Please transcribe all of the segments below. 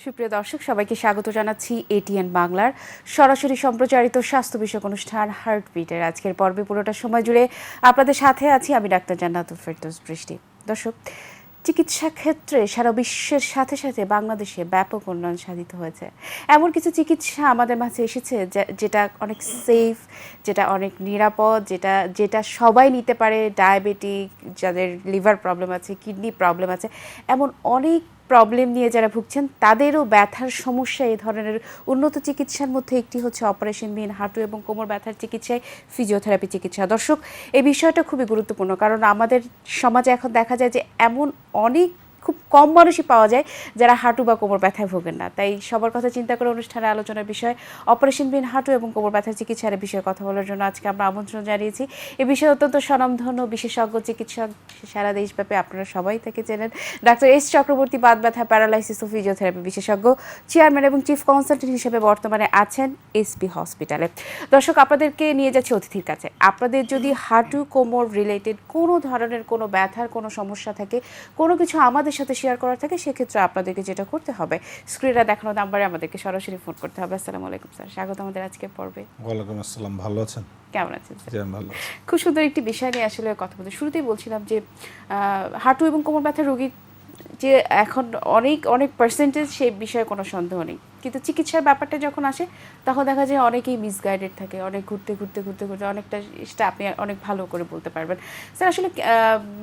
সুপ্রিয় দর্শক সবাইকে স্বাগত জানাচ্ছি এটিএন বাংলার সরাসরি সম্প্রচারিত স্বাস্থ্য বিষয়ক অনুষ্ঠান হার্টবিটের আজকের পর্বে পুরোটা সময় জুড়ে আপনাদের সাথে আছি আমি ডাক্তার জান্নাতুল ফেরদৌস বৃষ্টি। দর্শক, চিকিৎসা ক্ষেত্রে সারা বিশ্বের সাথে সাথে বাংলাদেশে ব্যাপক উন্নয়ন সাধিত হয়েছে। এমন কিছু চিকিৎসা আমাদের মাঝে এসেছে যেটা অনেক সেফ, যেটা অনেক নিরাপদ, যেটা সবাই নিতে পারে। ডায়াবেটিক, যাদের লিভার প্রবলেম আছে, কিডনি প্রবলেম আছে, এমন অনেক প্রবলেম নিয়ে যারা ভুগছেন তাদেরও ব্যথার সমস্যা এই ধরনের উন্নত চিকিৎসার মধ্যে একটি হচ্ছে অপারেশনবিহীন হাঁটু এবং কোমর ব্যথার চিকিৎসায় ফিজিওথেরাপি চিকিৎসা। দর্শক, এই বিষয়টা খুবই গুরুত্বপূর্ণ, কারণ আমাদের সমাজে এখন দেখা যায় যে এমন অনেক খুব কম মানুষই পাওয়া যায় যারা হাঁটু বা কোমর ব্যথায় ভোগেন না। তাই সবার কথা চিন্তা করে অনুষ্ঠানে আলোচনার বিষয় অপারেশনবিহীন হাঁটু এবং কোমর ব্যথার চিকিৎসার বিষয়ে কথা বলার জন্য আজকে আমরা আমন্ত্রণ জানিয়েছি এ বিষয়ে অত্যন্ত স্বনামধন্য বিশেষজ্ঞ চিকিৎসক, সারা দেশব্যাপী আপনারা সবাই থেকে চেনেন, ডাক্তার এস চক্রবর্তী, বাত ব্যথা, প্যারালাইসিস ও ফিজিওথেরাপি বিশেষজ্ঞ, চেয়ারম্যান এবং চিফ কনসালটেন্ট হিসেবে বর্তমানে আছেন এসপি হসপিটালে। দর্শক, আপনাদেরকে নিয়ে যাচ্ছি অতিথির কাছে। আপনাদের যদি হাঁটু কোমর রিলেটেড কোনো ধরনের কোনো ব্যথার কোনো সমস্যা থাকে, কোনো কিছু আমাদের সাথে শেয়ার করার থাকে, সেক্ষেত্রে আপনাদেরকে যেটা করতে হবে স্ক্রিনে দেখানো নাম্বারে আমাদেরকে সরাসরি ফোন করতে হবে। আসসালামু আলাইকুম স্যার, স্বাগত আমাদের আজকের পর্বে। ওয়ালাইকুম আসসালাম, ভালো আছেন? কেমন আছেন স্যার? জি আমি ভালো আছি। খুব সুন্দর একটি বিষয় নিয়ে আসলে কথা বলতে শুরুতেই বলছিলাম যে হাঁটু এবং কোমর ব্যথার রোগী যে এখন অনেক অনেক পার্সেন্টেজ, সেই বিষয়ে কোনো সন্দেহ নেই, কিন্তু চিকিৎসার ব্যাপারটা যখন আসে তখন দেখা যায় অনেকেই মিসগাইডেড থাকে, অনেক ঘুরতে ঘুরতে ঘুরতে ঘুরতে অনেকটা, সেটা আপনি অনেক ভালো করে বলতে পারবেন স্যার। আসলে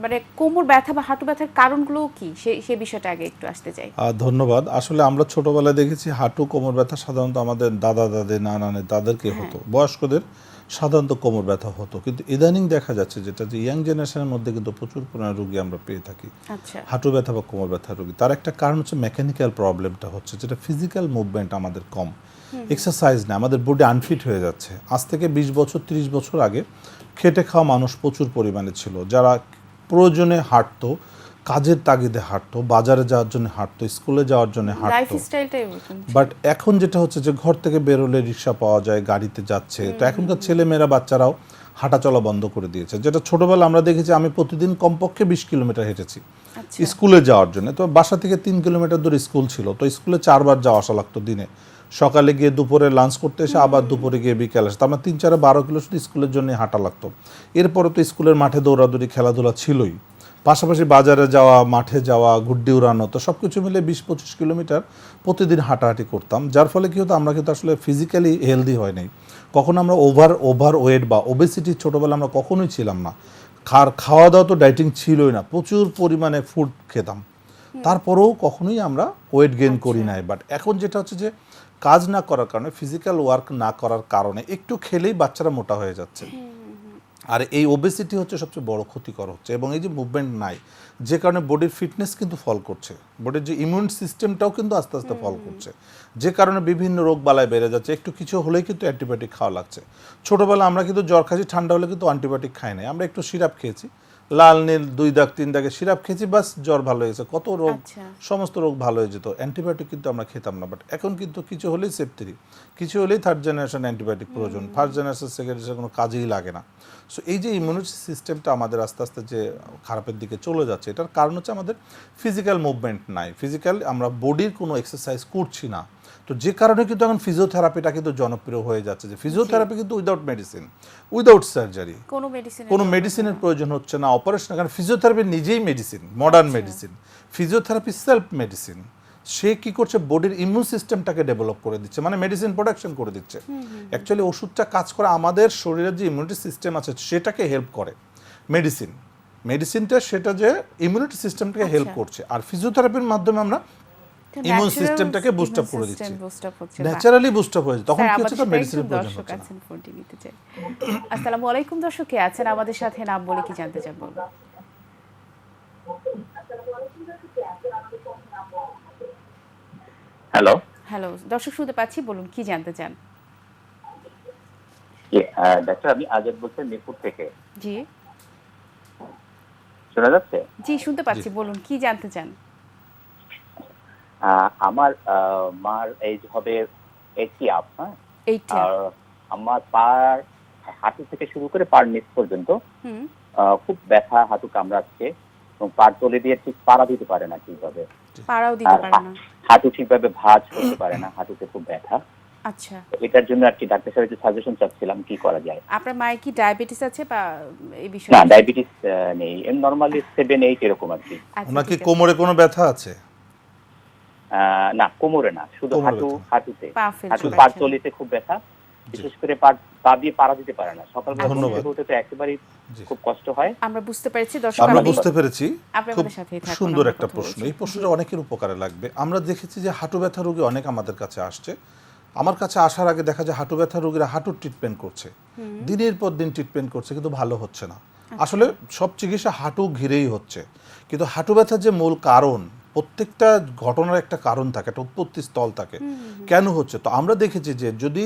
মানে কোমর ব্যথা বা হাঁটু ব্যথার কারণগুলো কি, সেই বিষয়টা আগে একটু আসতে চাই। ধন্যবাদ। আসলে আমরা ছোটবেলায় দেখেছি হাঁটু কোমর ব্যথা সাধারণত আমাদের দাদা দাদি নানা তাদেরকে হতো, বয়স্কদের সাধারণত কোমর ব্যথা হতো, কিন্তু ইদানিং দেখা যাচ্ছে যেটা যে ইয়াং জেনারেশনের মধ্যে কিন্তু প্রচুর পরিমাণে রোগী আমরা পেয়ে থাকি আচ্ছা, হাঁটু ব্যথা বা কোমর ব্যথার রোগী। তার একটা কারণ হচ্ছে মেকানিক্যাল প্রবলেমটা হচ্ছে, যেটা ফিজিক্যাল মুভমেন্ট আমাদের কম, এক্সারসাইজ না, আমাদের বডি আনফিট হয়ে যাচ্ছে। আজ থেকে 20 বছর 30 বছর আগে খেটে খাওয়া মানুষ প্রচুর পরিমাণে ছিল, যারা প্রয়োজনে হাঁটতো, কাজের তাগিদে হাঁটতো, বাজারে যাওয়ার জন্য হাঁটতো, স্কুলে যাওয়ার জন্য হাঁটতো। লাইফস্টাইলটাই বাট এখন যেটা হচ্ছে যে ঘর থেকে বেরোলে রিক্সা পাওয়া যায়, গাড়িতে যাচ্ছে, তো এখনকার ছেলেমেয়েরা বাচ্চারাও হাঁটা চলা বন্ধ করে দিয়েছে। যেটা ছোটবেলা আমরা দেখেছি, আমি প্রতিদিন কমপক্ষে 20 কিলোমিটার হেঁটেছি স্কুলে যাওয়ার জন্য। তো বাসা থেকে 3 কিলোমিটার দূরে স্কুল ছিল, তো স্কুলে 4 বার যাওয়া আসা লাগতো দিনে। সকালে গিয়ে দুপুরে লাঞ্চ করতে এসে আবার দুপুরে গিয়ে বিকেল আসে, আমার 3-4 12 কিলো শুধু স্কুলের জন্য হাঁটা লাগতো। এরপরে তো স্কুলের মাঠে দৌড়াদৌড়ি খেলাধুলা ছিলই, পাশাপাশি বাজারে যাওয়া, মাঠে যাওয়া, গুড্ডি উড়ানো, তো সব কিছু মিলে 20-25 কিলোমিটার প্রতিদিন হাঁটাহাঁটি করতাম। যার ফলে কী হতো, আমরা কিন্তু আসলে ফিজিক্যালি হেলদি হয় নাই কখনো। আমরা ওভার ওয়েট বা ওবেসিটি ছোটোবেলা আমরা কখনোই ছিলাম না। খাওয়া দাওয়া তো ডাইটিং ছিলই না, প্রচুর পরিমাণে ফুড খেতাম, তারপরেও কখনোই আমরা ওয়েট গেইন করি নাই। বাট এখন যেটা হচ্ছে যে কাজ না করার কারণে, ফিজিক্যাল ওয়ার্ক না করার কারণে একটু খেলেই বাচ্চারা মোটা হয়ে যাচ্ছে। আর এই ওবেসিটি হচ্ছে সবচেয়ে বড় ক্ষতিকর হচ্ছে, এবং এই যে মুভমেন্ট নাই, যে কারণে বডির ফিটনেস কিন্তু ফল করছে, বডির যে ইমিউন সিস্টেমটাও কিন্তু আস্তে আস্তে ফল করছে, যে কারণে বিভিন্ন রোগ বালায় বেড়ে যাচ্ছে। একটু কিছু হলেই কিন্তু অ্যান্টিবায়োটিক খাওয়া লাগছে। ছোটোবেলা আমরা কিন্তু জ্বর খাচ্ছি, ঠান্ডা হলে কিন্তু অ্যান্টিবায়োটিক খাই নাই, আমরা একটু সিরাপ খেয়েছি, লাল নীল 2 দাগ 3 দাগে সিরাপ খেয়েছি, বাস জ্বর ভালো হয়েছে, কত রোগ, সমস্ত রোগ ভালো হয়ে যেত। অ্যান্টিবায়োটিক কিন্তু আমরা খেতাম না। বাট এখন কিন্তু কিছু হলেই সেফ3, কিছু হলেই 3rd জেনারেশন অ্যান্টিবায়োটিক প্রয়োজন, 1st জেনারেশন 2nd জেনারেশন কোনো কাজেই লাগে না। সো এই যে ইমিউনিটি সিস্টেমটা আমাদের আস্তে আস্তে যে খারাপের দিকে চলে যাচ্ছে, এটার কারণ হচ্ছে আমাদের ফিজিক্যাল মুভমেন্ট নাই, ফিজিক্যাল আমরা বডির কোনো এক্সারসাইজ করছি না। তো যে কারণে কিন্তু এখন ফিজিওথেরাপিটা কিন্তু জনপ্রিয় হয়ে যাচ্ছে, যে ফিজিওথেরাপি কিন্তু উইদাউট মেডিসিন, উইদাউট সার্জারি, কোনো মেডিসিনের প্রয়োজন হচ্ছে না, অপারেশন। কারণ ফিজিওথেরাপি নিজেই medicine, modern medicine. Physiotherapy self medicine. সে কি করছে, বডির ইমিউন সিস্টেমটাকে ডেভেলপ করে দিচ্ছে, মানে মেডিসিন প্রোডাকশন করে দিচ্ছে। অ্যাকচুয়ালি ওষুধটা কাজ করে আমাদের শরীরের যে ইমিউনিটি সিস্টেম আছে সেটাকে হেল্প করে। মেডিসিনটা সেটা যে ইমিউনিটি সিস্টেমটাকে হেল্প করছে, আর ফিজিওথেরাপির মাধ্যমে আমরা ইমিউন সিস্টেমটাকে বুস্ট আপ করে দিচ্ছি, ন্যাচারালি বুস্ট আপ হয়ে যায়। তখন কি হচ্ছে, তো মেডিসিনের প্রয়োজন হচ্ছে না। আসসালামু আলাইকুম দর্শক, কে আছেন আমাদের সাথে, নাম বলে কি জানতে চান বলুন। হ্যালো হ্যালো দর্শক, শুনতে পাচ্ছি, বলুন কি জানতে চান। ডাক্তার, আমি আজাদ বলছি মিরপুর থেকে। জি শোনা যাচ্ছে? জি শুনতে পাচ্ছি, বলুন কি জানতে চান। আমার মার এজ হবে 80 আপ। হ্যাঁ, এইটা আর আমার পার হাঁটু থেকে শুরু করে পার নিচ পর্যন্ত খুব ব্যথা, হাঁটু কামড়াচ্ছে, এবং পার তলে দিয়ে ঠিক পাড়া দিতে পারে না ঠিকভাবে। পাড়াও দিতে পারে না। হাঁটু ঠিকভাবে ভাঁজ করতে পারে না, হাঁটুতে খুব ব্যথা। আচ্ছা, তো এটার জন্য আর কি ডাক্তার সাহেব একটু সাজেশন চাচ্ছিলাম কি করা যায়। আপনার মায়ের কি ডায়াবেটিস আছে বা এই না, বিষয়ে? ডায়াবেটিস নেই, নরমালি 7-8 এরকম আর কি। আচ্ছা, ওনার কি ঠিক আছে। কোমরে কোনো ব্যথা আছে? না, কোমরে না, শুধু কোমরে হাঁটুতে, পা ফেলতে হাঁটু পারছে পা না। চলিতে খুব ব্যথা, বিশেষ করে পা দিয়ে পাড়া দিতে পারে না। সকালবেলা ঘুম ধন্যবাদ। থেকে উঠে তো একেবারেই জি। খুব কষ্ট হয়। আমরা বুঝতে পেরেছি দর্শক, আমরা আমাদের বুঝতে পেরেছি। আপনি খুব আমাদের সাথেই থাকুন, সুন্দর আমরা একটা কথা প্রশ্ন। বলছি। এই প্রশ্নটা অনেকের উপকারে লাগবে। আমরা দেখেছি যে হাঁটু ব্যথা রোগী অনেক আমাদের কাছে আসছে। আমার কাছে আসার আগে দেখা যায় হাঁটু ব্যথা রোগীরা হাঁটুর ট্রিটমেন্ট করছে, দিনের পর দিন ট্রিটমেন্ট করছে, কিন্তু ভালো হচ্ছে না। আসলে সব চিকিৎসা হাঁটু ঘিরেই হচ্ছে, কিন্তু হাঁটু ব্যথার যে মূল কারণ, প্রত্যেকটা ঘটনার একটা কারণ থাকে, একটা উৎপত্তি স্থল থাকে, কেন হচ্ছে। তো আমরা দেখেছি যে যদি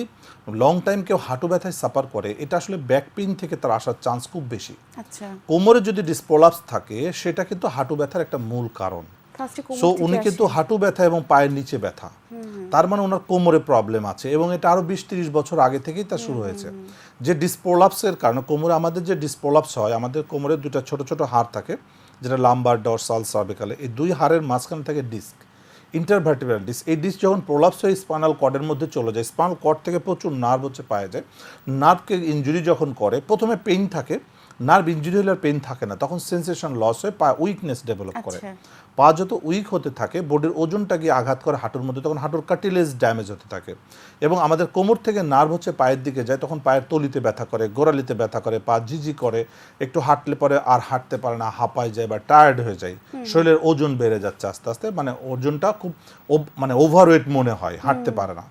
লং টাইম কেউ হাঁটু ব্যথায় সাফার করে, এটা আসলে ব্যাক পেইন থেকে তার আসার চান্স খুব বেশি। আচ্ছা, কোমরে যদি ডিসপ্রোলাপস থাকে, সেটা কিন্তু হাঁটু ব্যথার একটা মূল কারণ। ফার্স্টে সো কোমর উনি থেকে কিন্তু আসে। হাঁটু ব্যথা এবং পায়ের নিচে ব্যথা, তার মানে ওনার কোমরে প্রবলেম আছে, এবং এটা আরো 20-30 বছর আগে থেকেই তা শুরু হয়েছে। যে ডিসপ্রোলাপসের কারণে কোমরে আমাদের যে ডিসপ্রোলাপস হয়, আমাদের কোমরে দুটো ছোট ছোট হাড় থাকে, যেটা লাম্বার, ডরসাল, সার্ভিকালে, এই দুই হাড়ের মাঝখানে থাকে ডিস্ক, ইন্টারভার্টিব্রাল ডিস্ক। এই ডিস্ক যখন প্রোলাপস হয়ে স্পাইনাল কর্ডের মধ্যে চলে যায়, স্পাইনাল কর্ড থেকে প্রচুর নার্ভ হচ্ছে পায়ে যায়। নার্ভকে ইনজুরি যখন করে, প্রথমে পেইন থাকে, নার্ভ ইনজুরি হলে পেইন থাকে না, তখন সেন্সেশন লস হয়ে পা উইকনেস ডেভেলপ করে। আচ্ছা, পা যত উইক হতে থাকে, বডির ওজনটা গিয়ে আঘাত করে হাঁটুর মধ্যে, তখন হাঁটুর কার্টিলেজ ড্যামেজ হতে থাকে, এবং আমাদের কোমর থেকে নার্ভ হচ্ছে পায়ের দিকে যায়, তখন পায়ের তলিতে ব্যথা করে, গোড়ালিতে ব্যথা করে, পা ঝিঝি করে, একটু হাঁটলে পরে আর হাঁটতে পারে না, হাঁপায় যায় বা টায়ার্ড হয়ে যায়, শরীরের ওজন বেড়ে যাচ্ছে আস্তে আস্তে, মানে ওজনটা খুব মানে ওভারওয়েট মনে হয়, হাঁটতে পারে না।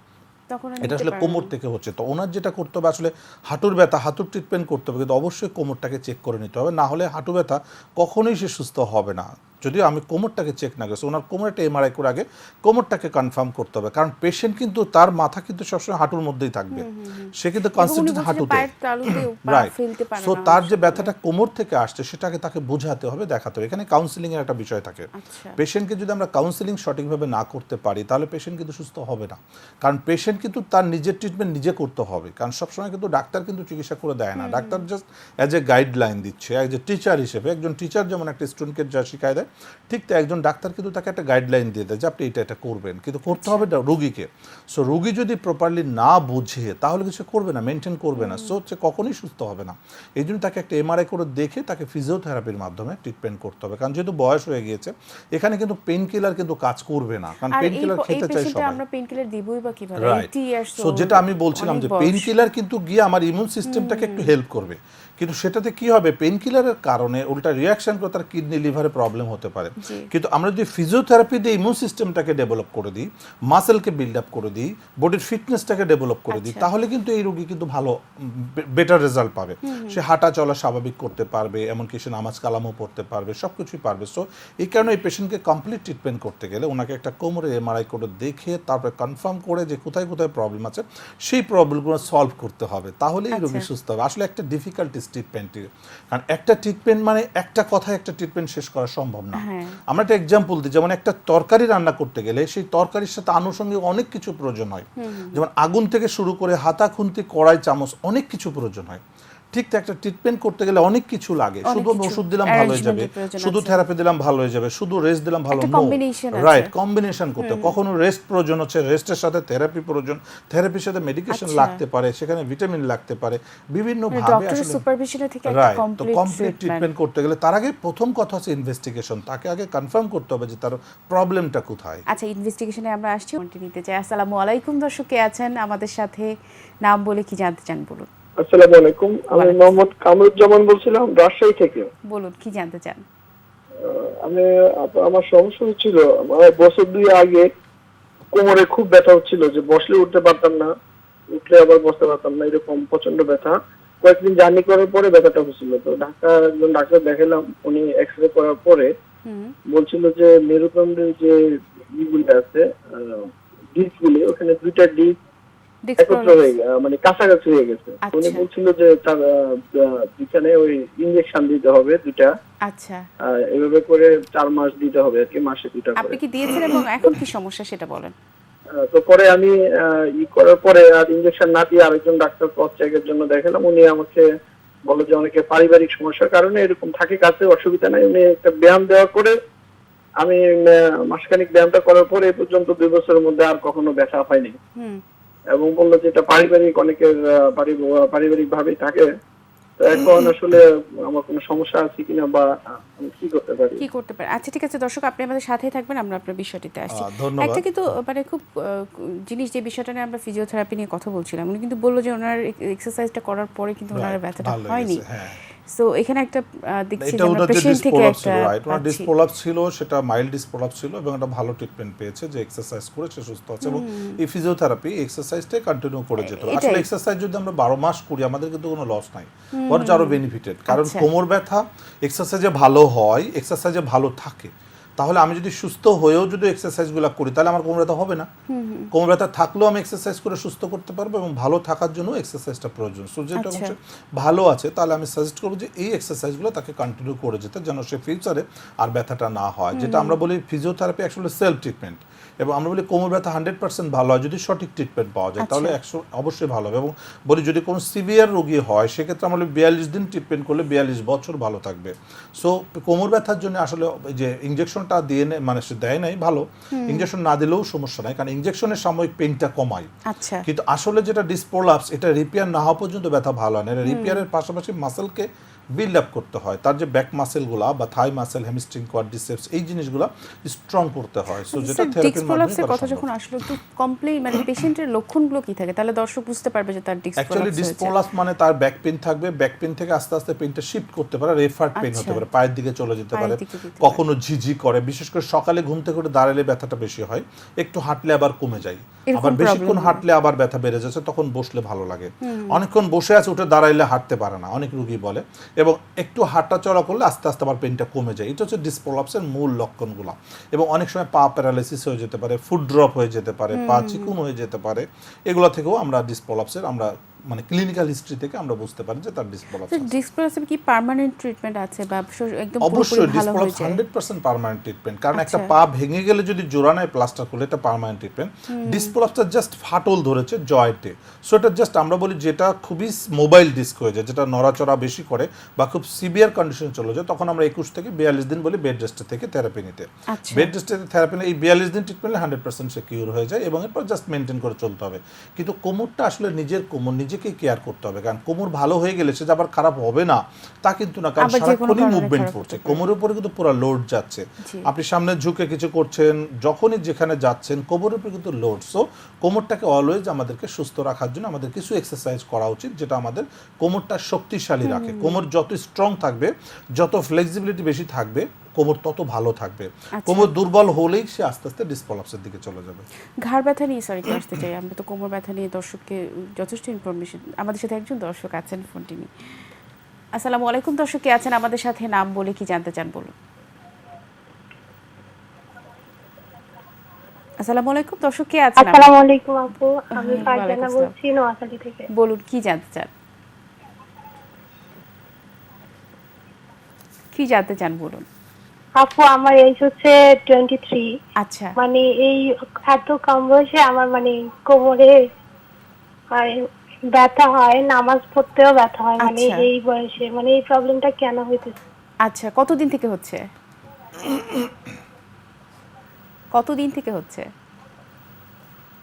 তখন আর এটা নিতে আসলে পারে কোমর না। থেকে হচ্ছে। তো ওনার যেটা করতে হবে, আসলে হাঁটুর ব্যথা, হাঁটুর ট্রিটমেন্ট করতে হবে, কিন্তু অবশ্যই কোমরটাকে চেক করে নিতে হবে, না হলে হাঁটু ব্যথা কখনোই সে সুস্থ হবে না। যদিও আমি কোমরটাকে চেক না করেছি, ওনার কোমরে একটা এমআরআই করে আগে কোমরটাকে কনফার্ম করতে হবে, কারণ পেশেন্ট কিন্তু তার মাথা কিন্তু সবসময় হাঁটুর মধ্যেই থাকবে, সে কিন্তু উনি কনসেন্ট্রেট বলছে যে হাঁটুতে। পায়ের তালুতেও পা রাইট। ফেলতে পারে সো না তার যে আসলে। ব্যথাটা কোমর থেকে আসছে, সেটাকে তাকে বোঝাতে হবে, দেখাতে হবে। এখানে কাউন্সিলিং এর একটা বিষয় থাকে। আচ্ছা, পেশেন্টকে যদি আমরা কাউন্সিলিং সঠিকভাবে না করতে পারি, তাহলে পেশেন্ট কিন্তু সুস্থ হবে না, কারণ পেশেন্ট কিন্তু তার নিজের ট্রিটমেন্ট নিজে করতে হবে, কারণ সবসময় কিন্তু ডাক্তার কিন্তু চিকিৎসা করে দেয় না। Doctor just as a guideline দিচ্ছে, অ্যাজ এ টিচার হিসেবে। একজন টিচার যেমন একটা স্টুডেন্টকে যা শিখায় দেয়, ঠিক তো একজন ডাক্তার কিন্তু তাকে একটা গাইডলাইন দিয়ে দেয় যে আপনি এটা করবেন, কিন্তু করতে হবে রোগীকে। সো রোগী যদি প্রপারলি না বুঝে, তাহলে কিছু করবে না, মেনটেন করবে না, সো হচ্ছে কখনোই সুস্থ হবে না। এই জন্য তাকে একটা এমআরআই করে দেখে তাকে ফিজিওথেরাপির মাধ্যমে ট্রিটমেন্ট করতে হবে, কারণ যেহেতু বয়স হয়ে গিয়েছে, এখানে কিন্তু পেইন কিলার কিন্তু কাজ করবে না, কারণ আর পেইন এই কিলার এই খেতে চাই পেশেন্টে সবাই। আমরা পেইন কিলার দিবই বা কিভাবে? রাইট। 80 ইয়ার্স সো যেটা আমি বলছিলাম যে পেইন কিলার কিন্তু গিয়ে আমার ইমিউন সিস্টেমটাকে একটু হেল্প করবে, কিন্তু সেটাতে কি হবে, পেইন কিলারের কারণে উল্টা রিয়াকশন করে তার কিডনি লিভারে প্রবলেম হতে পারে। জি। কিন্তু আমরা যদি ফিজিওথেরাপি দিয়ে ইমিউন সিস্টেমটাকে ডেভেলপ করে দিই, মাসেলকে বিল্ড আপ করে দিই, বডির ফিটনেসটাকে ডেভেলপ করে দিই, আচ্ছা। তাহলে কিন্তু এই রোগী কিন্তু ভালো বেটার রেজাল্ট পাবে। সে হাঁটা চলা স্বাভাবিক করতে পারবে, এমনকি সে নামাজ কালামও পড়তে পারবে, সব কিছুই পারবে। সো এই কারণে এই পেশেন্টকে কমপ্লিট ট্রিটমেন্ট করতে গেলে ওনাকে একটা কোমরে এমআরআই করে দেখে, তারপরে কনফার্ম করে যে কোথায় কোথায় প্রবলেম আছে, সেই প্রবলেমগুলো সলভ করতে হবে, তাহলেই রোগী আচ্ছা। সুস্থ হবে। আসলে একটা ডিফিকাল্টিস ট্রিটমেন্ট, কারণ একটা ট্রিটমেন্ট মানে একটা কথায় একটা ট্রিটমেন্ট শেষ করা সম্ভব না। হ্যাঁ। আমরা একটা এক্সাম্পল দিই, যেমন একটা তরকারি রান্না করতে গেলে সেই তরকারির সাথে আনুষঙ্গিক অনেক কিছু প্রয়োজন হয়, যেমন আগুন থেকে শুরু করে হাতা, খুন্তি, কড়াই, চামচ, অনেক কিছু প্রয়োজন হয়। ঠিক তো একটা ট্রিটমেন্ট করতে গেলে অনেক কিছু লাগে, অনেক শুধু কিছু ওষুধ দিলাম ভালো হয়ে যাবে, arrangement-এর প্রয়োজন শুধু আছে। থেরাপি দিলাম ভালো হয়ে যাবে, শুধু রেস্ট দিলাম ভালো, একটা combination আছে। রাইট, কম্বিনেশন করতে হবে। কখনো রেস্ট প্রয়োজন হচ্ছে, রেস্টের সাথে থেরাপি প্রয়োজন, থেরাপির সাথে মেডিকেশন আচ্ছা। লাগতে পারে, সেখানে ভিটামিন লাগতে পারে, বিভিন্ন ভাবে ডক্টরের আসলে। সুপারভিশনে থেকে একটা রাইট। তো কমপ্লিট কমপ্লিট ট্রিটমেন্ট করতে গেলে তার আগে প্রথম কথা হচ্ছে ইনভেস্টিগেশন, তাকে আগে কনফার্ম করতে হবে যে তার প্রবলেমটা কোথায়। আচ্ছা, ইনভেস্টিগেশনে আমরা আসছি, কোনটি নিতে চাই। আসসালামু আলাইকুম, দর্শক কে আছেন আমাদের সাথে, নাম বলে কি জানতে চান বলুন। আসসালামু আলাইকুম, আমি মোহাম্মদ কামরুজ্জামান বলছিলাম রাজশাহী থেকে। বলুন কি জানতে চান। আমি আমার সমস্যা হচ্ছিল, আমার বছর 2 আগে কোমরে খুব ব্যথা হচ্ছিল, যে বসলে উঠতে পারতাম না, উঠলে আবার বসতে পারতাম না, এরকম প্রচন্ড ব্যথা। কয়েকদিন জার্নি করার পরে ব্যথাটা হচ্ছিল, তো একজন ডাক্তার দেখালাম, উনি এক্সরে করার পরে বলছিল যে মেরুদণ্ডের যে ইগুলো আছে, ডিস্কগুলি, ওখানে 2টা ডিস্ক একত্র হয়ে মানে কাছাকাছি হয়ে গেছে। আচ্ছা। উনি বলছিল যে তার যেখানে ওই ইনজেকশন দিতে হবে 2টা, আচ্ছা, এভাবে করে 4 মাস দিতে হবে আর কি, মাসে 2টা আপনি করে। কি দিয়েছেন এবং এখন কি সমস্যা সেটা বলেন। তো পরে আমি করার পরে আর ইনজেকশন না দিয়ে আরেকজন ডাক্তার ক্রস চেকের জন্য দেখালাম। উনি আমাকে বলে যে অনেকে পারিবারিক সমস্যার কারণে এরকম থাকে, কাছে অসুবিধা নাই, উনি একটা ব্যায়াম দেওয়া করে আমি মাসখানিক ব্যায়ামটা করার পরে এই পর্যন্ত 2 বছরের মধ্যে আর কখনো ব্যথা হয়নি। হুম। এবং বললো যে এটা পারিবারিক, অনেকের পারিবারিক ভাবেই থাকে। তো এখন আসলে আমার কোনো সমস্যা আছে কিনা বা আমি কি করতে পারি? কি করতে পারে? আচ্ছা, ঠিক আছে দর্শক, আপনি আমাদের সাথেই থাকবেন, আমরা আপনার বিষয়টিতে আসছি। ধন্যবাদ। একটা কিন্তু মানে খুব জিনিস, যে বিষয়টা নিয়ে আমরা ফিজিওথেরাপি নিয়ে কথা বলছিলাম, উনি কিন্তু বললো যে ওনার এক্সারসাইজটা করার পরে কিন্তু ওনার ব্যথাটা ভালো হয়নি। হয়েছে, হ্যাঁ। সো এখানে একটা দেখছি যে এটা আমরা ওনার যে পেশেন্ট থেকে ডিসপ্রোলাপস একটা ছিল, রাইট, ওনার পাচ্ছি। ডিসপ্রোলাপস ছিল, সেটা মাইল্ড ডিসপ্রোলাপস ছিল এবং এটা ভালো ট্রিটমেন্ট পেয়েছে, যে এক্সারসাইজ করে সে সুস্থ আছে। এবং এই ফিজিওথেরাপি এক্সারসাইজটাই কন্টিনিউ করে যেতে হবে। আসলে এটাই। এক্সারসাইজ যদি আমরা 12 মাস করি আমাদের কিন্তু কোনো লস নাই, বরঞ্চ আরো বেনিফিটেড। কারণ আচ্ছা। কোমর ব্যথা এক্সারসাইজে ভালো হয়, এক্সারসাইজে ভালো থাকে। তাহলে আমি যদি সুস্থ হয়েও যদি এক্সারসাইজগুলো করি তাহলে আমার কোমর ব্যথা হবে না। কোমর ব্যথা থাকলেও আমি এক্সারসাইজ করে সুস্থ করতে পারবো এবং ভালো থাকার জন্য এক্সারসাইজটা প্রয়োজন। সো যেটা আচ্ছা। হচ্ছে ভালো আছে তাহলে আমি সাজেস্ট করবো যে এই এক্সারসাইজগুলো তাকে কন্টিনিউ করে যেতে, যেন সে ফিউচারে আর ব্যথাটা না হয়। যেটা আমরা বলি ফিজিওথেরাপি অ্যাকচুয়ালি সেলফ ট্রিটমেন্ট, এবং আমরা বলি কোমর ব্যথা 100% ভালো হয় যদি সঠিক ট্রিটমেন্ট পাওয়া যায়, তাহলে অবশ্যই ভালো হবে। এবং বলি যদি কোনো সিভিয়ার রোগী হয় সেক্ষেত্রে আমরা বলি 42 দিন ট্রিটমেন্ট করলে 42 বছর ভালো থাকবে। সো কোমর ব্যথার জন্য আসলে যে ইঞ্জেকশনটা দিয়ে মানে সে দেয় নাই ভালো, ইঞ্জেকশন না দিলেও সমস্যা নাই, কারণ ইঞ্জেকশনের সাময়িক পেইনটা কমায়। আচ্ছা। কিন্তু আসলে যেটা ডিসপ্রোলাপস, এটা রিপেয়ার না হওয়া পর্যন্ত ব্যথা ভালো হয় না। এটা রিপেয়ারের পাশাপাশি মাসেলকে বিল্ড আপ করতে হয়, তার যে ব্যাক মাসেলগুলা বা থাই মাসেল, হ্যামস্ট্রিং, কোয়াড্রিসেপস, এই জিনিসগুলো স্ট্রং করতে হয়। সো যেটা থেরাপির মাধ্যমে ডিসপ্রোলাপসের করা কথা সম্ভব। যখন আসলো, একটু কমপ্লেইন মানে পেশেন্টের লক্ষণগুলো কি থাকে, তাহলে দর্শক বুঝতে পারবে যে তার অ্যাকচুয়ালি ডিসপ্রোলাপস হয়েছে। ডিসপ্রোলাপস মানে তার ব্যাক পেইন থাকবে, ব্যাক পেইন থেকে আস্তে আস্তে পেইনটা শিফট করতে পারে, রেফার্ড পেইন হতে আচ্ছা। পারে, পায়ের দিকে চলে যেতে পায়ের পারে, দিকে যেতে কখনো ঝিঝি করে, বিশেষ করে সকালে ঘুম থেকে উঠে দাঁড়ালে ব্যথাটা বেশি হয়, একটু হাঁটলে আবার কমে যায়, এরকম আবার বেশিক্ষণ problem হাঁটলে আবার ব্যথা বেড়ে যাচ্ছে, তখন বসলে ভালো লাগে। অনেকক্ষণ বসে আছে উঠে দাঁড়াইলে হাঁটতে পারে না, অনেক রোগী বলে, এবং একটু হাঁটা চলা করলে আস্তে আস্তে আবার পেইনটা কমে যায়। এটা হচ্ছে ডিসপ্রোলাপসের মূল লক্ষণগুলো। এবং অনেক সময় পা প্যারালাইসিস হয়ে যেতে পারে, ফুট ড্রপ হয়ে যেতে পারে, পা চিকুন হয়ে যেতে পারে। এগুলো থেকেও আমরা ডিসপ্রোলাপসের আমরা মানে ক্লিনিক্যাল হিস্ট্রি থেকে আমরা বুঝতে পারি যে তার ডিসপ্রোলাপস আছে। ডিসপ্রোলাপসের কি পার্মানেন্ট ট্রিটমেন্ট আছে বা একদম অবশ্যই পুরোপুরি ভালো হয়ে ডিসপ্রোলাপস যায়? 100% পার্মানেন্ট ট্রিটমেন্ট, কারণ একটা আচ্ছা। পা ভেঙে গেলে যদি জোড়া নেয় প্লাস্টার করলে এটা পার্মানেন্ট ট্রিটমেন্ট। ডিসপ্রোলাপসটা জাস্ট ফাটল ধরেছে জয়েন্টে, সো এটা জাস্ট আমরা বলি যেটা খুবই মোবাইল ডিস্ক হয়ে যায়, যেটা নড়াচড়া বেশি করে বা খুব সিভিয়ার কন্ডিশনে চলে যায়, তখন আমরা 21 থেকে 42 দিন বলি বেড রেস্টে থেকে থেরাপি নিতে। আচ্ছা। বেড রেস্টে থেরাপি নিলে এই 42 দিন ট্রিটমেন্টে 100% সে কিউর হয়ে যায়, এবং এরপর জাস্ট মেনটেন করে চলতে হবে। কিন্তু কোমরটা আসলে নিজের কোমর নিজেকেই কেয়ার করতে হবে, কারণ কোমর ভালো হয়ে গেলে সে যে আবার খারাপ হবে না তা কিন্তু না, কারণ আবার যে কোনো সারাক্ষণই কারণে মুভমেন্ট খারাপ করছে, হতে পারে। কোমরের উপরে কিন্তু পুরো লোড যাচ্ছে। জি। আপনি সামনে ঝুঁকে কিছু করছেন, যখনই যেখানে যাচ্ছেন কোমরের উপরে কিন্তু লোড। সো কোমরটাকে অলওয়েজ আমাদেরকে সুস্থ রাখার জন্য আমাদের কিছু এক্সারসাইজ করা উচিত, যেটা আমাদের কোমরটা শক্তিশালী রাখে। কোমর যত স্ট্রং থাকবে, যত ফ্লেক্সিবিলিটি বেশি থাকবে, কোমর তত ভালো থাকবে। কোমর দুর্বল হলেই সে আস্তে আস্তে ডিসপ্রোলাপসের দিকে চলে যাবে। ঘাড় ব্যথা নিয়ে সরি আসতে চাই, আমরা তো কোমর ব্যথা নিয়ে দর্শককে যথেষ্ট ইনফরমেশন। আমাদের সাথে একজন দর্শক আছেন ফোনটি নিয়ে। আসসালামু আলাইকুম, দর্শক কে আছেন আমাদের সাথে, নাম বলে কি জানতে চান বলুন। আসসালামু আলাইকুম, দর্শক কে আছেন? আসসালামু আলাইকুম আপু, আমি হ্যাঁ, ফারজানা ওয়ালাইকুম বলছি নোয়াখালী থেকে। বলুন কি জানতে চান, কি জানতে চান বলুন। আপু আমার এজ হচ্ছে 23। আচ্ছা। মানে এই এত কম বয়সে আমার মানে কোমরে আর ব্যথা হয়, নামাজ পড়তেও ব্যথা হয়, মানে আচ্ছা। এই বয়সে মানে এই প্রবলেমটা কেন হইতেছে? আচ্ছা, কতদিন থেকে হচ্ছে? কতদিন থেকে হচ্ছে?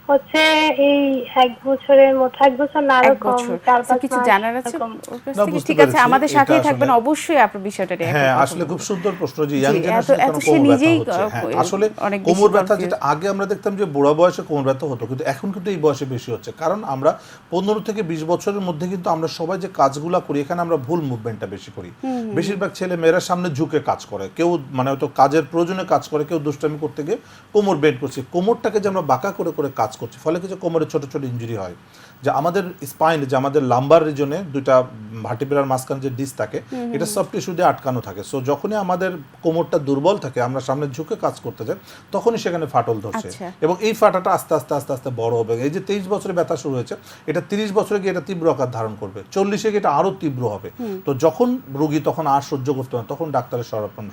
হচ্ছে এই 1 বছরের মতো, 1 বছর না, আরো এক কম, বছর। 4-5 কিছু মাস জানার আছে এরকম। ওর কাছ না, থেকে? বুঝতে ঠিক আছে, পেরেছি। আমাদের এটা সাথেই আসলে- থাকবেন অবশ্যই, আপনার বিষয়টা নিয়ে হ্যাঁ, এখন আসলে কথা খুব বলবো। সুন্দর প্রশ্ন যে ইয়াং জি, জেনারেশনে এত কেন সে কোমর ব্যথা নিজেই হচ্ছে। হ্যাঁ, আসলে অনেক বেশি কোমর ব্যথা confused। যেটা আগে আমরা দেখতাম যে বুড়া বয়সে কোমর ব্যথা হতো, কিন্তু এখন কিন্তু এই বয়সে বেশি হচ্ছে, কারণ আমরা 15 থেকে 20 বছরের মধ্যে কিন্তু আমরা সবাই যে কাজগুলো করি এখানে আমরা ভুল মুভমেন্টটা বেশি করি। বেশিরভাগ ছেলে মেয়েরা সামনে ঝুঁকে কাজ করে, কেউ মানে হয়তো কাজের প্রয়োজনে কাজ করে, কেউ দুষ্টামি করতে গিয়ে কোমর বেন্ড করছে। কোমরটাকে যে আমরা বাঁকা করে করে কাজ করছি, ফলে কিছু কোমরে ছোট ছোট ইনজুরি হয়। যে আমাদের স্পাইন, যে আমাদের লাম্বার রিজনে দুইটা ভার্টিব্রার মাঝখানে যে ডিস্ক থাকে, এটা সব টিস্যু দিয়ে আটকানো থাকে। সো যখনই আমাদের কোমরটা দুর্বল থাকে, আমরা সামনে ঝুঁকে কাজ করতে যাই, তখনই সেখানে ফাটল ধরছে। আচ্ছা। এবং এই ফাটাটা আস্তে আস্তে আস্তে আস্তে বড় হবে। এই যে 23 বছরে ব্যথা শুরু হয়েছে, এটা 30 বছরে গিয়ে এটা তীব্র আকার ধারণ করবে, 40-এ গিয়ে এটা আরো তীব্র হবে। তো যখন রোগী তখন আর সহ্য করতে পারে, তখন ডাক্তারের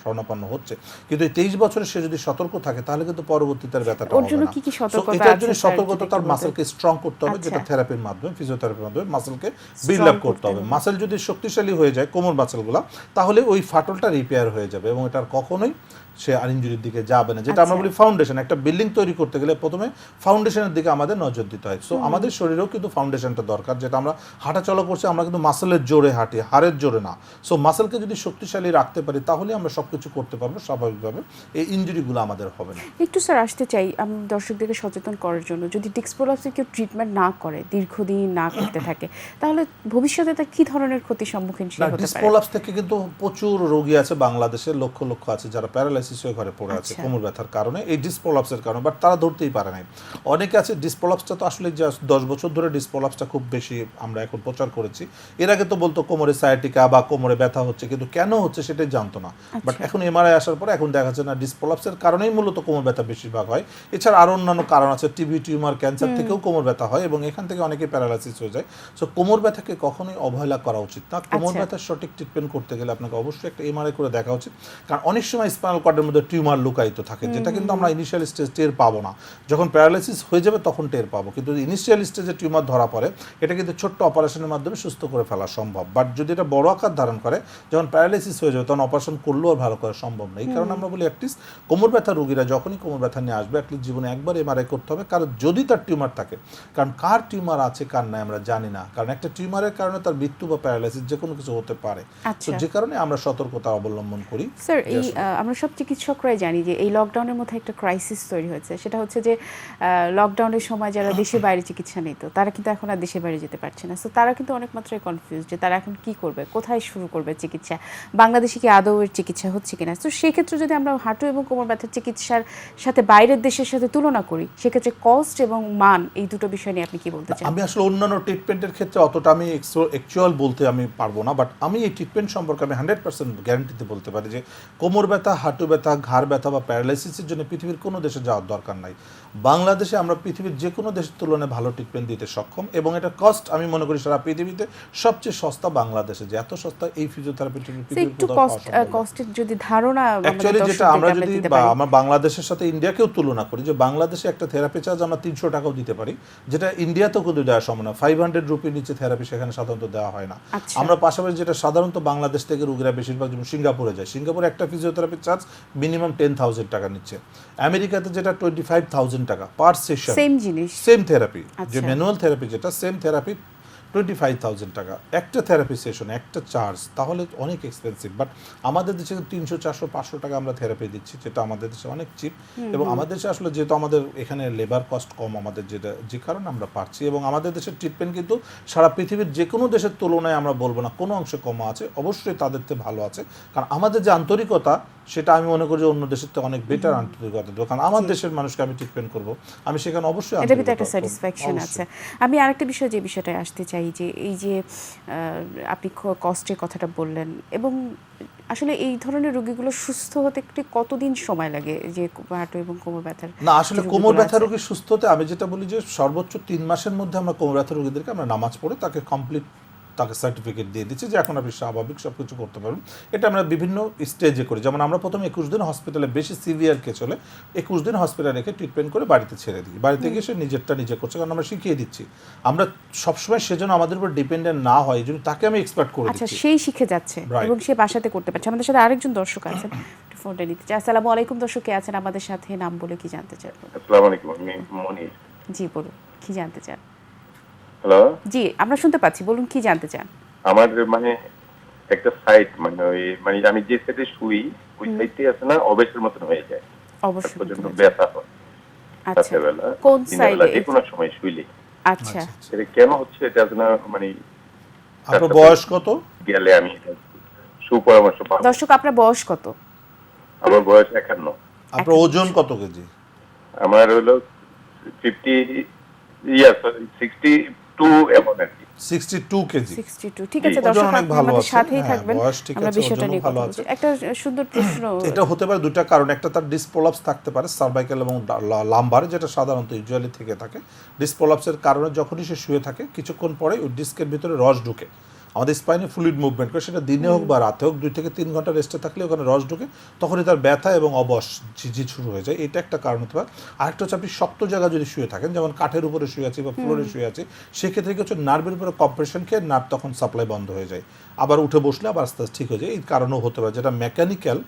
শরণাপন্ন হচ্ছে। কিন্তু এই 23 বছরে সে যদি সতর্ক থাকে, তাহলে কিন্তু পরবর্তীতে আর ব্যথাটা ওর হবে জন্য না। কি কি So, সতর্কতা এটার আছে জন্য স্যার, সতর্কতা যদি তার একটু মাসেলকে স্ট্রং করতে হবে, যেটা আচ্ছা। থেরাপির মাধ্যমে, ফিজিওথেরাপির মাধ্যমে মাসেলকে বিল্ড আপ করতে হবে। মাসেল যদি শক্তিশালী হয়ে যায়, কোমর মাসেলগুলো, তাহলে ওই ফাটলটা রিপেয়ার হয়ে যাবে এবং এটার কখনোই সে আর ইনজুরির দিকে যাবে না। যেটা আমরা বলি ফাউন্ডেশন, একটা বিল্ডিং তৈরি করতে গেলে প্রথমে ফাউন্ডেশনের দিকে আমাদের নজর দিতে হয়। সো আমাদের শরীরেও কিন্তু ফাউন্ডেশনটা দরকার, যেটা আমরা হাঁটা চলা করছি আমরা কিন্তু মাসেলের জোরে হাঁটি, হাড়ের জোরে না। সো মাসেলকে যদি শক্তিশালী রাখতে পারি তাহলে আমরা সবকিছু করতে পারবো স্বাভাবিকভাবে, এই ইনজুরিগুলো আমাদের হবে না। একটু স্যার আসতে চাই আমি দর্শকদেরকে সচেতন করার জন্য, যদি ডিস্ক প্রলাপসের কেউ ট্রিটমেন্ট না করে, দীর্ঘদিন না করতে থাকে, তাহলে ভবিষ্যতে তার কি ধরনের ক্ষতির সম্মুখীন সে হতে ডিস্ক পারে? প্রলাপস থেকে কিন্তু প্রচুর রোগী আছে বাংলাদেশে, লক্ষ লক্ষ আছে যারা প্যারালাইসিস হয়ে ঘরে পড়ে আছে কোমর ব্যথার কারণে, এই ডিস্ক প্রলাপসের কারণে, বাট তারা ধরতেই পারে না। অনেকে আছে ডিস্ক প্রলাপসটা তো আসলে যে 10 বছর ধরে ডিস্ক প্রলাপসটা খুব বেশি আমরা এখন প্রচার করেছি। এর আগে তো বলতো কোমরে সায়াটিকা বা কোমরে ব্যথা হচ্ছে, কিন্তু কেন হচ্ছে সেটাই জানতো না। বাট এখন এমআরআই আসার পরে এখন দেখা যাচ্ছে না ডিস্ক প্রলাপসের কারণেই মূলত কোমর ব্যথা বেশিরভাগ হয়। এছাড়া আরো অন্যান্য কারণ আছে, টিবি, টিউমার, ক্যান্সার থেকেও কোমর ব্যথা হয় এবং এখান থেকে অনেকে প্যারালাইসিস হয়ে যায়। সো কোমর ব্যথাকে কখনোই অবহেলা করা উচিত না। কোমর ব্যথার সঠিক ট্রিটমেন্ট করতে গেলে আপনাকে অবশ্যই একটা এমআরআই করে দেখা উচিত, কারণ অনেক সময় স্পাইনাল কর্ডের মধ্যে টিউমার লুকায়িত থাকে, যেটা কিন্তু আমরা ইনিশিয়াল স্টেজ টের পাবো না। যখন প্যারালাইসিস হয়ে যাবে তখন টের পাবো, কিন্তু ইনিশিয়াল স্টেজে টিউমার ধরা পড়ে এটা কিন্তু ছোট্ট অপারেশনের মাধ্যমে সুস্থ করে ফেলা সম্ভব। বাট যদি এটা বড় আকার ধারণ করে, যখন প্যারালাইসিস হয়ে যাবে তখন অপারেশন করলেও আর ভালো করা সম্ভব না। এই কারণে আমরা বলি অ্যাটলিস্ট কোমর ব্যথা রোগীরা যখনই কোমর ব্যথা নিয়ে আসবে অ্যাটলিস্ট জীবনে একবার এমআরআই করতে হবে, কারণ যদি তার টিউমার থাকে, কারণ কার টিউমার আছে কার নাই আমরা জানি না, কারণ একটা টিউমারের কারণে তার মৃত্যু বা প্যারালাইসিস যে কোনো কিছু হতে পারে। তো যে কারণে আমরা সতর্কতা অবলম্বন করি। স্যার এই আমরা সব চিকিৎসকরাই জানি যে এই লকডাউনের মধ্যে একটা ক্রাইসিস তৈরি হয়েছে, সেটা হচ্ছে যে লকডাউনের সময় যারা দেশে বাইরে চিকিৎসা নিত তারা কিন্তু এখন আর দেশে বাইরে যেতে পারছে না। সো তারা কিন্তু অনেক মাত্রায় কনফিউজ যে তারা এখন কি করবে, কোথায় শুরু করবে চিকিৎসা, বাংলাদেশে কি আদৌ এর চিকিৎসা হচ্ছে কিনা। তো সেক্ষেত্রে যদি আমরা হাঁটু এবং কোমর ব্যথার চিকিৎসার সাথে বাইরের দেশের সাথে তুলনা করি, সেক্ষেত্রে কস্ট এবং মান এই দুটো বিষয় নিয়ে আপনি কি বলতে চান? আমি আসলে অন্যান্য ট্রিটমেন্টের ক্ষেত্রে অতটা আমি অ্যাকচুয়াল বলতে আমি পারবো না, বাট আমি এই ট্রিটমেন্ট সম্পর্কে আমি 100% গ্যারান্টিতে বলতে পারি যে কোমর ব্যথা, হাঁটু ব্যথা, ঘাড় ব্যথা বা প্যারালাইসিসের জন্য পৃথিবীর কোনো দেশে যাওয়ার দরকার নাই। বাংলাদেশে আমরা পৃথিবীর যে কোনো দেশের তুলনায় ভালো ট্রিটমেন্ট দিতে সক্ষম, এবং এটা কস্ট আমি মনে করি সারা পৃথিবীতে সবচেয়ে সস্তা বাংলাদেশে। যে এত সস্তা এই ফিজিওথেরাপি একটু কস্টের যদি ধারণা অ্যাকচুয়ালি যেটা আমরা যদি আমরা বাংলাদেশের সাথে ইন্ডিয়াকেও তুলনা করি, যে বাংলাদেশে একটা থেরাপি চার্জ আমরা 300 টাকাও দিতে পারি, যেটা ইন্ডিয়াতেও কিন্তু দেওয়া সম্ভব না। 500 রুপি নিচে থেরাপি সেখানে সাধারণত দেওয়া হয় না। আমরা পাশাপাশি যেটা সাধারণত বাংলাদেশ থেকে রোগীরা বেশিরভাগ যেমন সিঙ্গাপুরে যায়, সিঙ্গাপুরে একটা ফিজিওথেরাপি চার্জ মিনিমাম 10,000 টাকা নিচ্ছে। আমেরিকাতে যেটা 25,000 টাকা পার সেশন, সেম জিনিস, সেম থেরাপি, যে ম্যানুয়াল থেরাপি যেটা সেম থেরাপি 25,000 টাকা একটা থেরাপি সেশন, একটা চার্জ, তাহলে অনেক এক্সপেন্সিভ। বাট আমাদের দেশে 300, 400, 500 টাকা আমরা থেরাপি দিচ্ছি, যেটা আমাদের দেশে অনেক চিপ। এবং আমাদের দেশে আসলে যেহেতু আমাদের এখানে লেবার কস্ট কম আমাদের, যেটা যে কারণে আমরা পারছি, এবং আমাদের দেশের ট্রিটমেন্ট কিন্তু সারা পৃথিবীর যে কোনো দেশের তুলনায় আমরা বলবো না কোনো অংশে কম আছে, অবশ্যই তাদের থেকে ভালো আছে। কারণ আমাদের যে আন্তরিকতা সেটা আমি মনে করি যে অন্য দেশের থেকে অনেক বেটার আন্তরিকতা দেবো, কারণ আমার দেশের মানুষকে আমি ট্রিটমেন্ট করবো, আমি সেখানে অবশ্যই এটা ভিতরে একটা স্যাটিসফ্যাকশন আছে। আমি আরেকটা বিষয় যে বিষয়টায় আসতে চাই, যে এই যে আপনি কষ্টের কথাটা বললেন, এবং আসলে এই ধরনের রোগীগুলো সুস্থ হতে কতদিন সময় লাগে, যে হাঁটু এবং কোমর ব্যথার? না আসলে কোমর ব্যথা রোগী সুস্থ হতে আমি যেটা বলি যে সর্বোচ্চ 3 মাসের মধ্যে আমরা কোমর ব্যথা রোগীদেরকে আমরা নামাজ পড়ে তাকে কমপ্লিট তাকে সার্টিফিকেট দিয়ে দিচ্ছি যে এখন আপনি স্বাভাবিক সব কিছু করতে পারবেন। এটা আমরা বিভিন্ন স্টেজে করি, যেমন আমরা প্রথমে 21 দিন হসপিটালে, বেশি সিভিয়ার কেস হলে 21 দিন হসপিটালে রেখে ট্রিটমেন্ট করে বাড়িতে ছেড়ে দিই। বাড়িতে গিয়ে সে নিজেরটা নিজে করছে, কারণ আমরা শিখিয়ে দিচ্ছি। আমরা সবসময় সেজন্য আমাদের উপর ডিপেন্ডেন্ট না হয়, এই জন্য তাকে আমি এক্সপার্ট করে দিচ্ছি। আচ্ছা, সেই শিখে যাচ্ছে এবং সে বাসাতে করতে পারছে। আমাদের সাথে আরেকজন দর্শক আছেন, ফোনটা নিতে চাই। আসসালামু আলাইকুম, দর্শক কে আছেন আমাদের সাথে, নাম বলে কি জানতে চান? আসসালামু আলাইকুম, আমি মনির। জি বলুন, কি জানতে চান? হ্যালো, জি আমরা শুনতে পাচ্ছি, বলুন কি জানতে চান? আমার মানে একটা সাইড মানে ওই মানে আমি যে সাইডে শুই ওই সাইডে আছে না, অবেশের মতন হয়ে যায়, অবশ্যই প্রচন্ড ব্যথা হয় আচ্ছা, রাতেরবেলা, কোন দিনেরবেলা, সাইডে? যে কোনো সময় শুইলে। আচ্ছা, এটা কেন হচ্ছে এটা না মানে আপনার বয়স কত? গেলে আমি সুপরামর্শ পাবো। দর্শক আপনার বয়স কত? আমার বয়স 51। আপনার ওজন কত কেজি? আমার হলো 62 এমন আর কি। 62 কেজি। 62, ঠিক আছে দর্শক অনেক আপনি ভালো আমাদের আছে, সাথেই হ্যাঁ, থাকবেন, বয়স ঠিক আমরা আছে, বিষয়টা ওজনও নিয়ে ভালো কথা আছে। বলছি। একটা সুন্দর প্রশ্ন, এটা হতে পারে দুটা কারণ, একটা তার ডিস্ক প্রলাপস থাকতে পারে সার্ভাইকাল এবং লাম্বার, যেটা সাধারণত ইউজুয়ালি থেকে থাকে। ডিস্ক প্রলাপসের কারণে যখনই সে শুয়ে থাকে কিছুক্ষণ পরে ওই ডিস্কের ভিতরে রস ঢুকে, আমাদের স্পাইনে ফ্লুইড মুভমেন্ট করে, সেটা দিনে হোক বা রাতে হোক 2 থেকে 3 ঘন্টা রেস্টে থাকলে ওখানে রস ঢুকে, তখনই তার ব্যথা এবং অবশ ঝিঝি শুরু হয়ে যায়। এটা একটা কারণ হতে পারে। আরেকটা হচ্ছে আপনি শক্ত জায়গা যদি শুয়ে থাকেন, যেমন কাঠের উপরে শুয়ে আছি বা ফ্লোরে শুয়ে আছি, সেক্ষেত্রে কি হচ্ছে নার্ভের উপরে কম্প্রেশন খেয়ে নার্ভ তখন সাপ্লাই বন্ধ হয়ে যায়, আবার উঠে বসলে আবার আস্তে আস্তে ঠিক হয়ে যায়। এই কারণেও হতে পারে, যেটা মেকানিক্যাল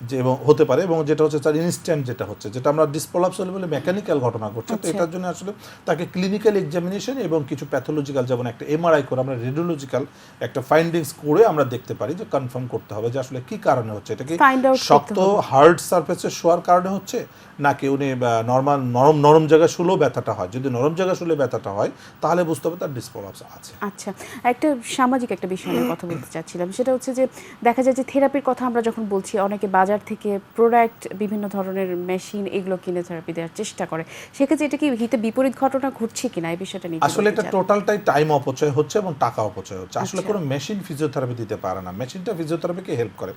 যে এবং হতে পারে, এবং যেটা হচ্ছে তার ইনস্ট্যান্ট যেটা হচ্ছে, যেটা আমরা ডিসপ্রলাপস হলে বলে মেকানিক্যাল ঘটনা ঘটছে। তো এটার জন্য আসলে তাকে ক্লিনিক্যাল এক্সামিনেশন এবং কিছু প্যাথোলজিক্যাল, যেমন একটা এমআরআই করে আমরা রেডিওলজিক্যাল একটা ফাইন্ডিংস করে আমরা দেখতে পারি, যে কনফার্ম করতে হবে যে আসলে কি কারণে হচ্ছে। এটা কি Find out করতে শক্ত হবে। হার্ড সারফেসে শোয়ার কারণে হচ্ছে, নাকি উনি নর্মাল নরম জায়গায় শুলেও ব্যথাটা হয়। যদি নরম জায়গায় শুলে ব্যথাটা হয় তাহলে বুঝতে হবে তার ডিসপ্রলাপস আছে। আচ্ছা, একটা সামাজিক একটা বিষয় নিয়ে কথা বলতে চাচ্ছিলাম, সেটা হচ্ছে যে দেখা যায় যে থেরাপির কথা আমরা যখন বলছি, অনেকে বাজার থেকে প্রোডাক্ট, বিভিন্ন ধরনের মেশিন এগুলো কিনে থেরাপি দেওয়ার চেষ্টা করে। সেক্ষেত্রে এটা কি হিতে বিপরীত ঘটনা ঘটছে কিনা, এই বিষয়টা নিয়ে আসলে এটা টোটালটাই টাইম অপচয় হচ্ছে এবং টাকা অপচয় হচ্ছে। আসলে আচ্ছা। কোনো মেশিন ফিজিওথেরাপি দিতে পারে না। মেশিনটা ফিজিওথেরাপিকে হেল্প করে।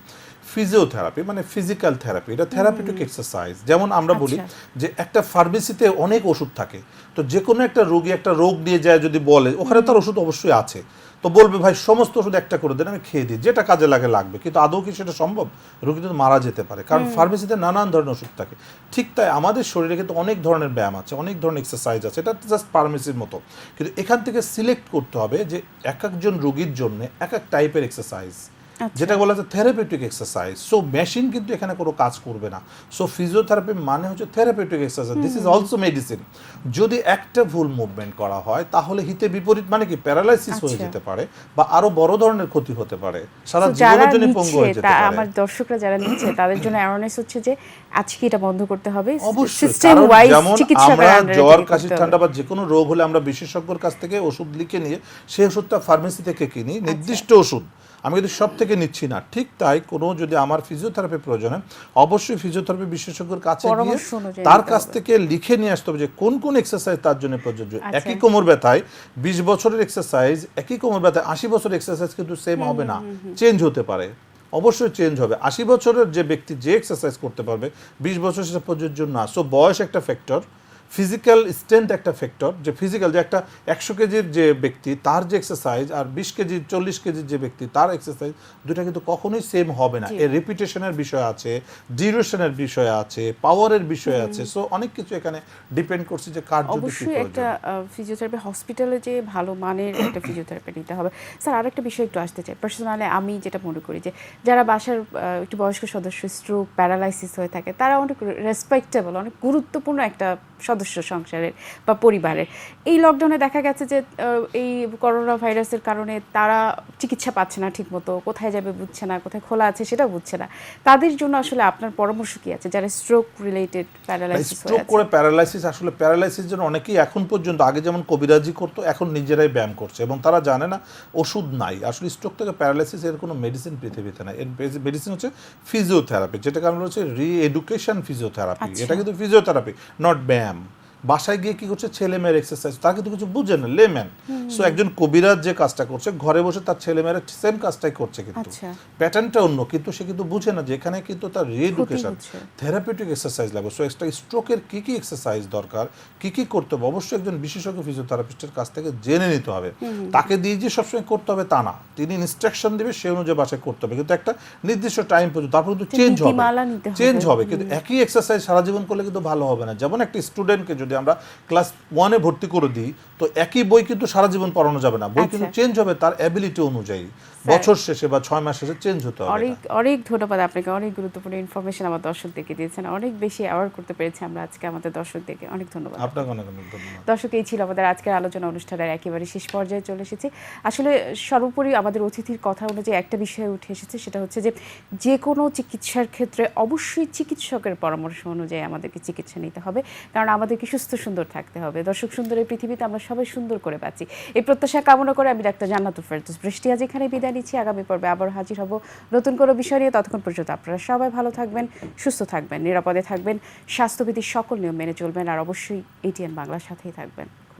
ফিজিওথেরাপি মানে ফিজিক্যাল থেরাপি, এটা থেরাপিউটিক এক্সারসাইজ। যেমন আমরা বলি যে একটা ফার্মেসিতে অনেক ওষুধ থাকে, তো যে কোনো একটা রোগী একটা রোগ নিয়ে যায় যদি বলে, ওখানে তার ওষুধ অবশ্যই আছে, তো বলবে ভাই সমস্ত ওষুধ একটা করে দেন, আমি খেয়ে দিই, যেটা কাজে লাগবে। কিন্তু আদৌ কি সেটা সম্ভব? রোগী তো মারা যেতে পারে, কারণ ফার্মেসিতে নানান ধরনের ওষুধ থাকে। ঠিক তাই আমাদের শরীরে কিন্তু অনেক ধরনের ব্যায়াম আছে, অনেক ধরনের এক্সারসাইজ আছে, এটা জাস্ট ফার্মেসির মতো। কিন্তু এখান থেকে সিলেক্ট করতে হবে যে এক একজন রোগীর জন্য এক এক টাইপের এক্সারসাইজ, যেটা বলা যায় থেরাপিউটিক এক্সারসাইজ। সো মেশিন কিন্তু এখানে কোনো কাজ করবে না। সো ফিজিওথেরাপি মানে হচ্ছে therapeutic exercise, this is also medicine. যদি একটা ভুল মুভমেন্ট করা হয় তাহলে হিতে বিপরীত, মানে কি প্যারালাইসিস হয়ে যেতে পারে বা আরো বড় ধরনের ক্ষতি হতে পারে, সারা জীবনের জন্য পঙ্গু হয়ে যেতে পারে। আমার দর্শকরা যারা নিচ্ছে তাদের জন্য অ্যাওয়ারনেস হচ্ছে যে আজকে এটা বন্ধ করতে হবে, অবশ্যই, সিস্টেম কারণ ওয়াইজ যেমন চিকিৎসকের আমরা আন্ডারে জ্বর, থেকে কাশি, করতে হবে। ঠান্ডা বা যে কোনো রোগ হলে আমরা বিশেষজ্ঞর কাছ থেকে ওষুধ লিখে নিয়ে সেই ওষুধটা ফার্মেসি থেকে কিনি, নির্দিষ্ট ওষুধ। আমি কিন্তু সব থেকে নিচ্ছি না। ঠিক তাই কোনো যদি আমার ফিজিওথেরাপি প্রয়োজন হয়, অবশ্যই ফিজিওথেরাপি বিশেষজ্ঞের কাছে গিয়ে পরামর্শ অনুযায়ী তার নিতে কাছ হবে। থেকে লিখে নিয়ে আসতে হবে যে কোন কোন এক্সারসাইজ তার জন্য প্রযোজ্য। একই কোমর ব্যথায় 20 বছরের এক্সারসাইজ, একই কোমর ব্যথায় 80 বছরের এক্সারসাইজ কিন্তু সেম হবে না, চেঞ্জ হতে পারে। অবশ্যই চেঞ্জ হবে। 80 বছরের যে ব্যক্তি যে এক্সারসাইজ করতে পারবে, 20 বছর সেটা প্রযোজ্য না। সো বয়স একটা ফ্যাক্টর, ফিজিক্যাল স্ট্রেংথ একটা ফ্যাক্টর, যে ফিজিক্যাল যে একটা 100 কেজির যে ব্যক্তি তার যে এক্সারসাইজ আর 20 কেজি 40 কেজির যে ব্যক্তি তার এক্সারসাইজ, দুটো কিন্তু কখনোই সেম হবে না। এর রিপিটেশনের বিষয় আছে, ডিউরেশনের বিষয় আছে, পাওয়ারের বিষয় আছে। সো অনেক কিছু এখানে ডিপেন্ড করছে যে কার জন্য কি অবশ্যই একটা প্রয়োজন। ফিজিওথেরাপি হসপিটালে যে ভালো মানের একটা ফিজিওথেরাপি নিতে হবে। স্যার আরেকটা বিষয় একটু আসতে চাই, পার্সোনালি আমি যেটা মনে করি যে যারা বাসার একটু বয়স্ক সদস্য স্ট্রোক, প্যারালাইসিস হয়ে থাকে, তারা অনেক রেসপেক্টেবল, অনেক গুরুত্বপূর্ণ একটা সদস্য সংসারের বা পরিবারের। এই লকডাউনে দেখা গেছে যে এই করোনা ভাইরাসের কারণে তারা চিকিৎসা পাচ্ছে না ঠিকমতো, কোথায় যাবে বুঝছে না, কোথায় খোলা আছে সেটাও বুঝছে না। তাদের জন্য আসলে আপনার পরামর্শ কি আছে, যারা স্ট্রোক রিলেটেড প্যারালাইসিস হয়ে স্ট্রোক আছে? করে প্যারালাইসিস, আসলে প্যারালাইসিস জন্য অনেকেই এখন পর্যন্ত, আগে যেমন কবিরাজি করতো, এখন নিজেরাই ব্যায়াম করছে এবং তারা জানে না ওষুধ নাই। আসলে স্ট্রোক থেকে প্যারালাইসিস এর কোনো মেডিসিন পৃথিবীতে নাই। এর মেডিসিন হচ্ছে ফিজিওথেরাপি, যেটাকে আমরা হচ্ছে রি-এডুকেশন ফিজিওথেরাপি। এটা কিন্তু ফিজিওথেরাপি, নট ব্যায়াম। বাসায় গিয়ে কি করছে, ছেলেমেয়ের এক্সারসাইজ, তার কিন্তু কিছু বুঝে না, লেম্যান। সো একজন কবিরাজ যে কাজটা করছে, ঘরে বসে তার ছেলেমেয়েরা সেম কাজটাই করছে, কিন্তু আচ্ছা। প্যাটার্নটা অন্য, কিন্তু সে কিন্তু বুঝে না যে এখানে কিন্তু তার রি-এডুকেশন, হচ্ছে। থেরাপিউটিক এক্সারসাইজ লাগবে। সো একটা স্ট্রোকের কী কী এক্সারসাইজ দরকার, কী কী করতে হবে, অবশ্যই একজন বিশেষজ্ঞ ফিজিওথেরাপিস্টের কাছ থেকে জেনে নিতে হবে। তাকে দিয়ে যে সবসময় করতে হবে তা না, তিনি ইনস্ট্রাকশন দেবে, সেই অনুযায়ী বাসায় করতে হবে, কিন্তু একটা নির্দিষ্ট টাইম পর্যন্ত, তারপর কিন্তু চেঞ্জ হবে, নীতিমালা নিতে হবে। চেঞ্জ হবে। কিন্তু একই এক্সারসাইজ সারা জীবন করলে কিন্তু ভালো হবে না। যেমন একটা স্টুডেন্টকে যদি আমরা ক্লাস 1-এ ভর্তি করে দিই, তো একই বই কিন্তু সারা জীবন পড়ানো যাবে না, বই কিন্তু চেঞ্জ হবে তার অ্যাবিলিটি অনুযায়ী, বছর শেষে বা 6 মাস শেষে চেঞ্জ হতে হবে। অনেক অনেক ধন্যবাদ আপনাকে, অনেক গুরুত্বপূর্ণ ইনফরমেশন আমার দর্শকদেরকে দিয়েছেন, অনেক বেশি অ্যাওয়ার করতে পেরেছি আমরা আজকে আমাদের দর্শকদেরকে, অনেক ধন্যবাদ। আপনাকে অনেক অনেক ধন্যবাদ। দর্শক, এই ছিল আমাদের আজকের আলোচনা অনুষ্ঠানের একেবারে শেষ পর্যায়ে চলে এসেছি। আসলে সর্বোপরি আমাদের অতিথির কথা অনুযায়ী একটা বিষয় উঠে এসেছে, সেটা হচ্ছে যে কোনো চিকিৎসার ক্ষেত্রে অবশ্যই চিকিৎসকের পরামর্শ অনুযায়ী আমাদেরকে চিকিৎসা নিতে হবে, কারণ আমাদেরকে সুস্থ সুন্দর থাকতে হবে। দর্শক, সুন্দরের পৃথিবীতে আমরা সবাই সুন্দর করে বাঁচি, এই প্রত্যাশা কামনা করে আমি ডাক্তার জান্নাতুল ফেরদৌস বৃষ্টি আজ এখানে বিদায় নিচ্ছি। আগামী পর্বে আবার হাজির হব নতুন কোনো বিষয় নিয়ে। ততক্ষণ পর্যন্ত আপনারা সবাই ভালো থাকবেন, সুস্থ থাকবেন, নিরাপদে থাকবেন, স্বাস্থ্যবিধির সকল নিয়ম মেনে চলবেন, আর অবশ্যই এটিএন বাংলার সাথেই থাকবেন।